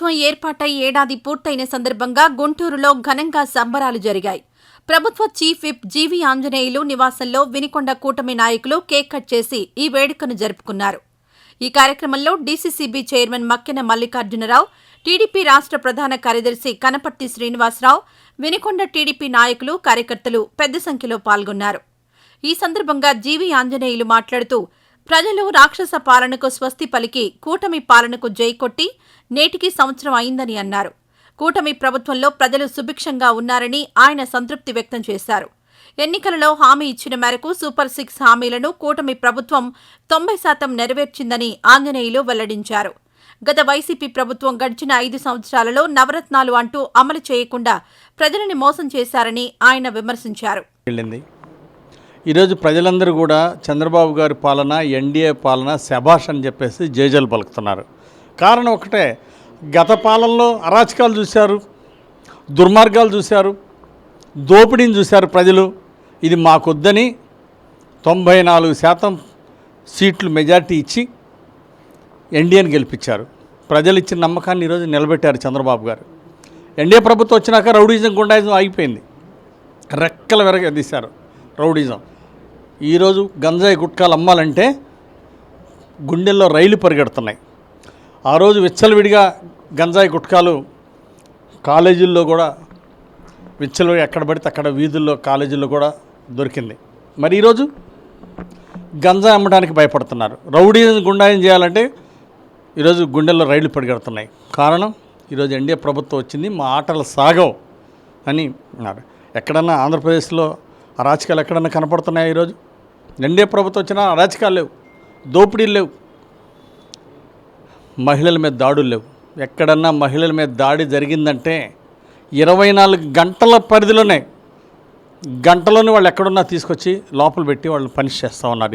ప్రభుత్వం ఏర్పాటై ఏడాది పూర్తయిన సందర్భంగా గుంటూరులో ఘనంగా సంబరాలు జరిగాయి. ప్రభుత్వ చీఫ్ విప్ జీవీ ఆంజనేయులు నివాసంలో వినికొండ కూటమి నాయకులు కేక్ కట్ చేసి ఈ వేడుకను జరుపుకున్నారు. ఈ కార్యక్రమంలో DCCB chairman Makkena Mallikarjunarao, TDP రాష్ట్ర ప్రధాన కార్యదర్శి కనపర్తి శ్రీనివాసరావు, వినికొండ టీడీపీ నాయకులు, కార్యకర్తలు పెద్ద సంఖ్యలో పాల్గొన్నారు. ఈ సందర్భంగా జీవీ ఆంజనేయులు మాట్లాడుతూ, ప్రజలు రాక్షస పాలనకు స్వస్తి పలికి కూటమి పాలనకు జై కొట్టి నేటికి సంవత్సరం అయిందని అన్నారు. కూటమి ప్రభుత్వంలో ప్రజలు సుభిక్షంగా ఉన్నారని ఆయన సంతృప్తి వ్యక్తం చేశారు. ఎన్నికలలో హామీ ఇచ్చిన మేరకు సూపర్ 6 హామీలను కూటమి ప్రభుత్వం 90% నెరవేర్చిందని ఆంజనేయులు వెల్లడించారు. గత వైసీపీ ప్రభుత్వం గడిచిన 5 సంవత్సరాలలో నవరత్నాలు అంటూ అమలు చేయకుండా ప్రజలని మోసం చేశారని ఆయన విమర్శించారు. ఈరోజు ప్రజలందరూ కూడా చంద్రబాబు గారి పాలన, ఎన్డీఏ పాలన శభాష్ అని చెప్పేసి జేజలు పలుకుతున్నారు. కారణం ఒకటే, గత పాలనలో అరాచకాలు చూశారు, దుర్మార్గాలు చూశారు, దోపిడీని చూశారు ప్రజలు. ఇది మాకొద్దని 94% సీట్లు మెజార్టీ ఇచ్చి ఎన్డీఏని గెలిపించారు. ప్రజలు ఇచ్చిన నమ్మకాన్ని ఈరోజు నిలబెట్టారు చంద్రబాబు గారు. ఎన్డీఏ ప్రభుత్వం వచ్చినాక రౌడీజం, గుండాయిజం ఆగిపోయింది. రెక్కల వెరగదీశారు రౌడీజం. ఈరోజు గంజాయి గుట్కాలు అమ్మాలంటే గుండెల్లో రైలు పరిగెడుతున్నాయి. ఆ రోజు విచ్చలవిడిగా గంజాయి గుట్కాలు కాలేజీల్లో కూడా విచ్చలవిడి ఎక్కడ పడితే అక్కడ వీధుల్లో, కాలేజీల్లో కూడా దొరికింది. మరి ఈరోజు గంజాయి అమ్మడానికి భయపడుతున్నారు. రౌడీజం, గుండాయిజం చేయాలంటే ఈరోజు గుండెల్లో రైళ్లు పరిగెడుతున్నాయి. కారణం, ఈరోజు ఎన్డీఏ ప్రభుత్వం వచ్చింది, మా ఆటలు సాగవు అని అన్నారు. ఎక్కడన్నా ఆంధ్రప్రదేశ్లో అరాచకాలు ఎక్కడన్నా కనపడుతున్నాయి? ఈరోజు ఎన్డీఏ ప్రభుత్వం వచ్చినా అరాచకాలు లేవు, దోపిడీలు లేవు, మహిళల మీద దాడులు లేవు. ఎక్కడన్నా మహిళల మీద దాడి జరిగిందంటే 24 గంటల పరిధిలోనే, గంటలోనే వాళ్ళు ఎక్కడున్నా తీసుకొచ్చి లోపల పెట్టి వాళ్ళు పనిష్ చేస్తూ ఉన్నారు.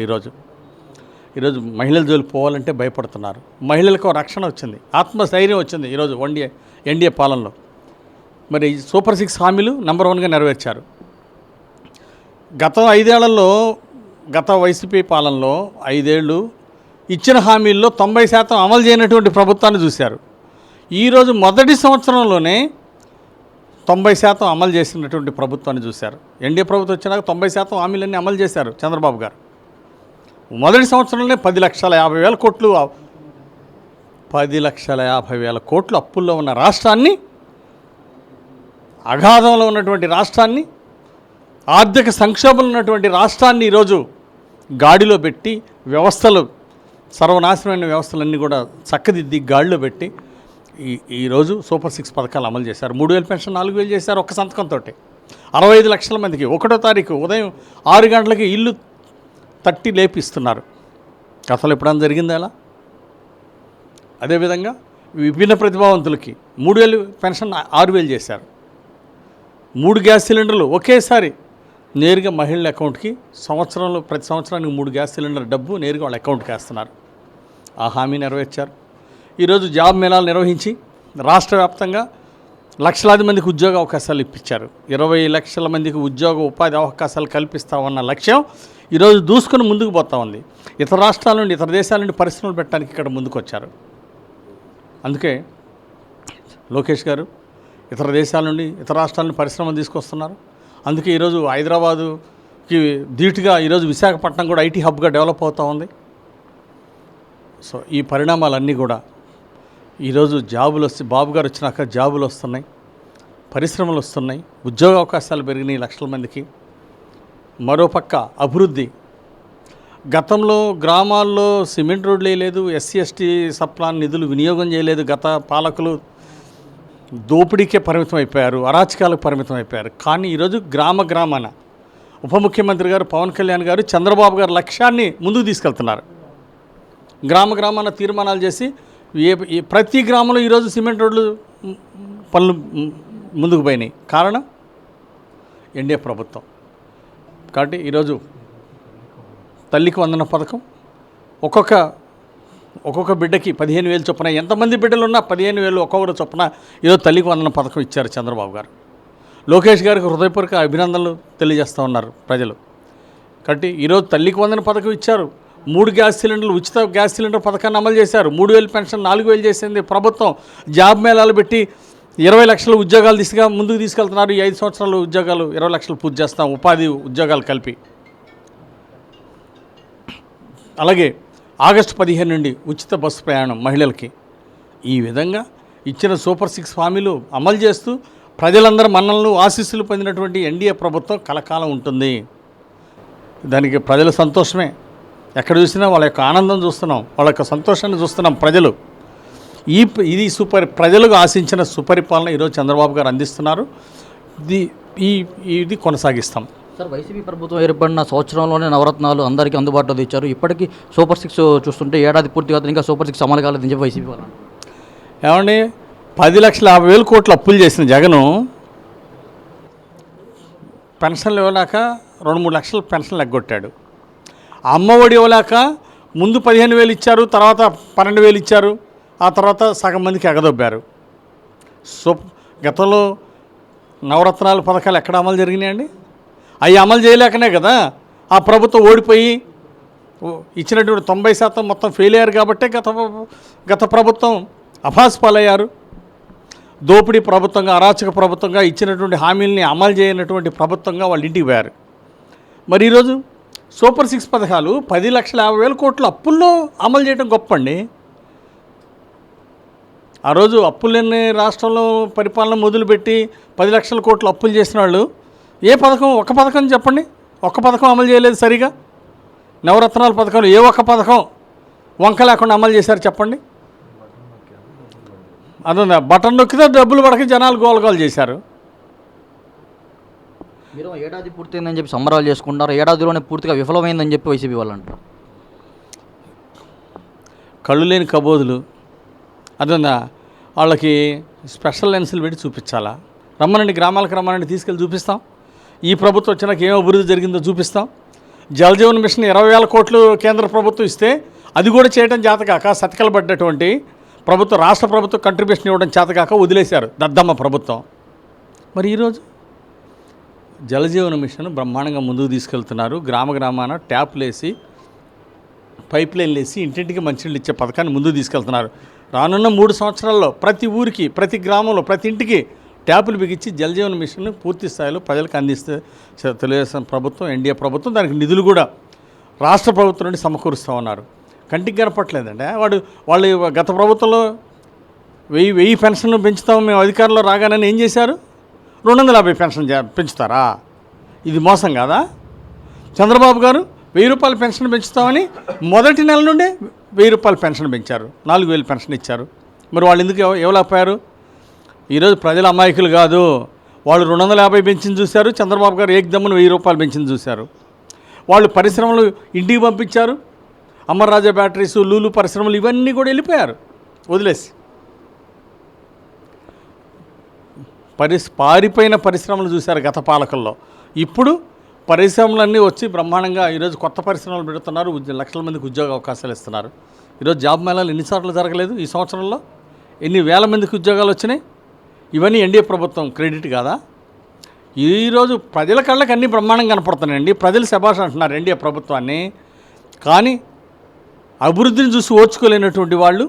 ఈరోజు మహిళల జోలికి పోవాలంటే భయపడుతున్నారు. మహిళలకు రక్షణ వచ్చింది, ఆత్మస్థైర్యం వచ్చింది ఈరోజు ఎన్డీఏ పాలనలో. మరి సూపర్ 6 హామీలు నెంబర్ 1గా నెరవేర్చారు. గత 5 ఏళ్లలో, గత వైసీపీ పాలనలో 5 ఏళ్ళు ఇచ్చిన హామీల్లో 90% అమలు చేయనటువంటి ప్రభుత్వాన్ని చూశారు. ఈరోజు మొదటి సంవత్సరంలోనే 90% అమలు చేసినటువంటి ప్రభుత్వాన్ని చూశారు. ఎన్డీఏ ప్రభుత్వం వచ్చినాక 90% హామీలన్నీ అమలు చేశారు చంద్రబాబు గారు. మొదటి సంవత్సరంలోనే 10,50,000 కోట్లు, 10,50,000 కోట్లు అప్పుల్లో ఉన్న రాష్ట్రాన్ని, అగాధంలో ఉన్నటువంటి రాష్ట్రాన్ని, ఆర్థిక సంక్షోభంలో ఉన్నటువంటి రాష్ట్రాన్ని ఈరోజు గాడిలో పెట్టి, వ్యవస్థలు, సర్వనాశనమైన వ్యవస్థలన్నీ కూడా చక్కదిద్ది గాడిలో పెట్టి ఈరోజు సూపర్ 6 పథకాలు అమలు చేశారు. 3,000 పెన్షన్ 4,000 చేశారు ఒక్క సంతకంతో. 65 లక్షల మందికి 1వ తారీఖు ఉదయం 6 గంటలకి ఇల్లు తట్టి లేపిస్తున్నారు. అసలు ఎప్పుడైనా జరిగిందా అలా? అదేవిధంగా విభిన్న ప్రతిభావంతులకి 3,000 పెన్షన్ 6,000 చేశారు. 3 గ్యాస్ సిలిండర్లు ఒకేసారి నేరుగా మహిళల అకౌంట్కి, ప్రతి సంవత్సరానికి 3 గ్యాస్ సిలిండర్ డబ్బు నేరుగా వాళ్ళ అకౌంట్కి వేస్తున్నారు. ఆ హామీ నెరవేర్చారు. ఈరోజు జాబ్ మేళాలు నిర్వహించి రాష్ట్ర వ్యాప్తంగా లక్షలాది మందికి ఉద్యోగ అవకాశాలు ఇప్పించారు. 20 లక్షల మందికి ఉద్యోగ ఉపాధి అవకాశాలు కల్పిస్తామన్న లక్ష్యం ఈరోజు దూసుకొని ముందుకు పోతా ఉంది. ఇతర రాష్ట్రాల నుండి, ఇతర దేశాల నుండి పరిశ్రమలు పెట్టడానికి ఇక్కడ ముందుకు వచ్చారు. అందుకే లోకేష్ గారు ఇతర దేశాల నుండి, ఇతర రాష్ట్రాల నుండి పరిశ్రమలు తీసుకొస్తున్నారు. అందుకే ఈరోజు హైదరాబాదుకి ధీటుగా ఈరోజు విశాఖపట్నం కూడా ఐటీ హబ్గా డెవలప్ అవుతూ ఉంది. సో ఈ పరిణామాలన్నీ కూడా ఈరోజు జాబులు బాబు గారు వచ్చినాక జాబులు వస్తున్నాయి, పరిశ్రమలు వస్తున్నాయి, ఉద్యోగ అవకాశాలు పెరిగినాయి లక్షల మందికి. మరోపక్క అభివృద్ధి. గతంలో గ్రామాల్లో సిమెంట్ రోడ్లు వేయలేదు, ఎస్సీ ఎస్టీ సప్లాన్ నిధులు వినియోగం చేయలేదు. గత పాలకులు దోపిడీకే పరిమితం అయిపోయారు, అరాచకాలకు పరిమితం అయిపోయారు. కానీ ఈరోజు గ్రామాన ఉప ముఖ్యమంత్రి గారు పవన్ కళ్యాణ్ గారు చంద్రబాబు గారు లక్ష్యాన్ని ముందుకు తీసుకెళ్తున్నారు. గ్రామాన తీర్మానాలు చేసి ప్రతి గ్రామంలో ఈరోజు సిమెంట్ రోడ్లు పనులు ముందుకు పోయినాయి. కారణం ఎన్డీఏ ప్రభుత్వం. కాబట్టి ఈరోజు తల్లికి వందన పథకం ఒక్కొక్క బిడ్డకి 15,000 చొప్పున, ఎంతమంది బిడ్డలు ఉన్నా 15,000 ఒక్కొక్కరు చొప్పున ఈరోజు తల్లికి వందన పథకం ఇచ్చారు చంద్రబాబు గారు. లోకేష్ గారికి హృదయపూర్వక అభినందనలు తెలియజేస్తూ ఉన్నారు ప్రజలు. కాబట్టి ఈరోజు తల్లికి వందన పథకం ఇచ్చారు. 3 గ్యాస్ సిలిండర్లు ఉచిత గ్యాస్ సిలిండర్ పథకాన్ని అమలు చేశారు. 3000 పెన్షన్ 4000 చేసింది ప్రభుత్వం. జాబ్ మేళాలు పెట్టి 20 లక్షల ఉద్యోగాలు దిశగా ముందుకు తీసుకెళ్తున్నారు. ఈ 5 సంవత్సరాలు ఉద్యోగాలు 20 లక్షలు పూర్తి చేస్తాం, ఉపాధి ఉద్యోగాలు కలిపి. అలాగే ఆగస్టు 15 నుండి ఉచిత బస్సు ప్రయాణం మహిళలకి. ఈ విధంగా ఇచ్చిన సూపర్ 6 హామీలు అమలు చేస్తూ ప్రజలందరి మన్ననలు ఆశీస్సులు పొందినటువంటి ఎన్డీఏ ప్రభుత్వం కలకాలం ఉంటుంది. దానికి ప్రజల సంతోషమే. ఎక్కడ చూసినా వాళ్ళ యొక్క ఆనందం చూస్తున్నాం, వాళ్ళ యొక్క సంతోషాన్ని చూస్తున్నాం. ప్రజలు ఇది ప్రజలకు ఆశించిన సుపరిపాలన ఈరోజు చంద్రబాబు గారు అందిస్తున్నారు. ఇది కొనసాగిస్తాం. సార్, వైసీపీ ప్రభుత్వం ఏర్పడిన సంవత్సరంలోనే నవరత్నాలు అందరికీ అందుబాటులో తెచ్చారు. ఇప్పటికీ సూపర్ 6 చూస్తుంటే ఏడాది పూర్తిగా ఇంకా సూపర్ 6 అమలు కాలేదని చెప్పి వైసీపీ వాళ్ళు ఏమండి, 10,50,000 కోట్లు అప్పులు చేసిన జగను పెన్షన్లు ఇవ్వలేక 2-3 లక్షల పెన్షన్లు ఎగ్గొట్టాడు. అమ్మఒడి ఇవ్వలేక ముందు 15,000 ఇచ్చారు, తర్వాత 12,000 ఇచ్చారు, ఆ తర్వాత సగం మందికి ఎగదొబ్బారు. గతంలో నవరత్నాల పథకాలు ఎక్కడ అమలు జరిగినాయండి? అవి అమలు చేయలేకనే కదా ఆ ప్రభుత్వం ఓడిపోయి ఇచ్చినటువంటి 90% మొత్తం ఫెయిల్ అయ్యారు. కాబట్టే గత ప్రభుత్వం అభాస్పాలయ్యారు. దోపిడీ ప్రభుత్వంగా, అరాచక ప్రభుత్వంగా ఇచ్చినటువంటి హామీలని అమలు చేయనటువంటి ప్రభుత్వంగా వాళ్ళు ఇంటికి పోయారు. మరి ఈరోజు సూపర్ 6 పథకాలు 10,50,000 కోట్ల అప్పుల్లో అమలు చేయడం గొప్పండి. ఆ రోజు అప్పులన్నీ రాష్ట్రంలో పరిపాలన మొదలుపెట్టి 10 లక్షల కోట్లు అప్పులు చేసిన వాళ్ళు ఒక్క పథకం చెప్పండి, ఒక్క పథకం అమలు చేయలేదు సరిగా. నవరత్నాల పథకాలు ఏ ఒక్క పథకం వంక లేకుండా అమలు చేశారు చెప్పండి. అదే బటన్ నొక్కితే డబ్బులు పడక జనాలు గోలగోలు చేశారు. మీరు ఏడాది పూర్తయిందని చెప్పి సంబరాలు చేసుకుంటారు, ఏడాదిలోనే పూర్తిగా విఫలమైందని చెప్పి వైసీపీ వాళ్ళు అంటారు. కళ్ళు లేని కబోదులు అదే వాళ్ళకి స్పెషల్ లెన్సులు పెట్టి చూపించాలా? రమ్మనండి, గ్రామాలకు రమ్మనండి, తీసుకెళ్ళి చూపిస్తాం. ఈ ప్రభుత్వం వచ్చినాక ఏం అభివృద్ధి జరిగిందో చూపిస్తాం. జలజీవన్ మిషన్ 20,000 కోట్లు కేంద్ర ప్రభుత్వం ఇస్తే అది కూడా చేయడం చేతకాక సతికలబడ్డటువంటి ప్రభుత్వం, రాష్ట్ర ప్రభుత్వం కంట్రిబ్యూషన్ ఇవ్వడం చేతకాక వదిలేశారు దద్దమ్మ ప్రభుత్వం. మరి ఈరోజు జలజీవన మిషన్ బ్రహ్మాండంగా ముందుకు తీసుకెళ్తున్నారు. గ్రామాన ట్యాప్లు వేసి పైప్ లైన్లు వేసి ఇంటింటికి మంచినీళ్ళు ఇచ్చే పథకాన్ని ముందుకు తీసుకెళ్తున్నారు. రానున్న 3 సంవత్సరాల్లో ప్రతి ఊరికి, ప్రతి గ్రామంలో, ప్రతి ఇంటికి ట్యాపులు బిగించి జలజీవన మిషన్ పూర్తి స్థాయిలో ప్రజలకు అందిస్తే తెలుగుదేశం ప్రభుత్వం, ఎన్డీఏ ప్రభుత్వం దానికి నిధులు కూడా రాష్ట్ర ప్రభుత్వం నుండి సమకూరుస్తూ ఉన్నారు. కంటికి కనపట్లేదండి. వాళ్ళు గత ప్రభుత్వంలో 1000 పెన్షన్లు పెంచుతాము మేము అధికారంలో రాగానే ఏం చేశారు? 250 పెన్షన్ పెంచుతారా? ఇది మోసం కాదా? చంద్రబాబు గారు 1000 రూపాయల పెన్షన్ పెంచుతామని మొదటి నెల నుండే 1000 రూపాయల పెన్షన్ పెంచారు, 4,000 పెన్షన్ ఇచ్చారు. మరి వాళ్ళు ఎందుకు ఇవ్వలేకపోయారు? ఈరోజు ప్రజల అమాయకులు కాదు. వాళ్ళు 250 పెంచింది చూశారు, చంద్రబాబు గారు ఏకదమ్మున 1000 రూపాయలు పెంచింది చూశారు. వాళ్ళు పరిశ్రమలు ఇంటికి పంపించారు. అమర్రాజా బ్యాటరీస్, లూలు పరిశ్రమలు ఇవన్నీ కూడా వెళ్ళిపోయారు వదిలేసి. పారిపోయిన పరిశ్రమలు చూశారు గత పాలకుల్లో. ఇప్పుడు పరిశ్రమలన్నీ వచ్చి బ్రహ్మాండంగా ఈరోజు కొత్త పరిశ్రమలు పెడుతున్నారు, లక్షల మందికి ఉద్యోగ అవకాశాలు ఇస్తున్నారు. ఈరోజు జాబ్ మేళాలు ఎన్నిసార్లు జరగలేదు ఈ సంవత్సరంలో? ఎన్ని వేల మందికి ఉద్యోగాలు వచ్చినాయి? ఇవన్నీ ఎన్డీఏ ప్రభుత్వం క్రెడిట్ కాదా? ఈరోజు ప్రజల కళ్ళకి అన్నీ బ్రహ్మాండంగా కనపడుతున్నాయండి. ప్రజలు శభాష్ అంటున్నారు ఎన్డీఏ ప్రభుత్వాన్ని. కానీ అభివృద్ధిని చూసి ఓర్చుకోలేనటువంటి వాళ్ళు,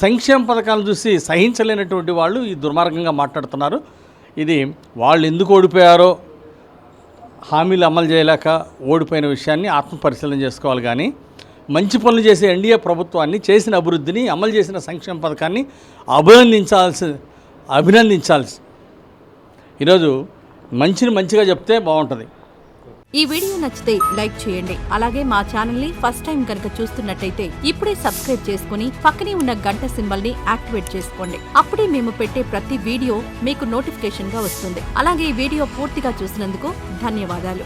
సంక్షేమ పథకాలను చూసి సహించలేనటువంటి వాళ్ళు ఈ దుర్మార్గంగా మాట్లాడుతున్నారు. ఇది వాళ్ళు ఎందుకు ఓడిపోయారో, హామీలు అమలు చేయలేక ఓడిపోయిన విషయాన్ని ఆత్మపరిశీలన చేసుకోవాలి. కానీ మంచి పనులు చేసే ఎన్డీఏ ప్రభుత్వాన్ని, చేసిన అభివృద్ధిని, అమలు చేసిన సంక్షేమ పథకాన్ని అభినందించాల్సి. ఈరోజు మంచిని మంచిగా చెప్తే బాగుంటుంది. ఈ వీడియో నచ్చితే లైక్ చేయండి. అలాగే మా ఛానల్ ని ఫస్ట్ టైం కనుక చూస్తున్నట్టయితే ఇప్పుడే సబ్స్క్రైబ్ చేసుకుని పక్కనే ఉన్న గంట సింబల్ ని యాక్టివేట్ చేసుకోండి. అప్పుడే మేము పెట్టే ప్రతి వీడియో మీకు నోటిఫికేషన్ గా వస్తుంది. అలాగే ఈ వీడియో పూర్తిగా చూసినందుకు ధన్యవాదాలు.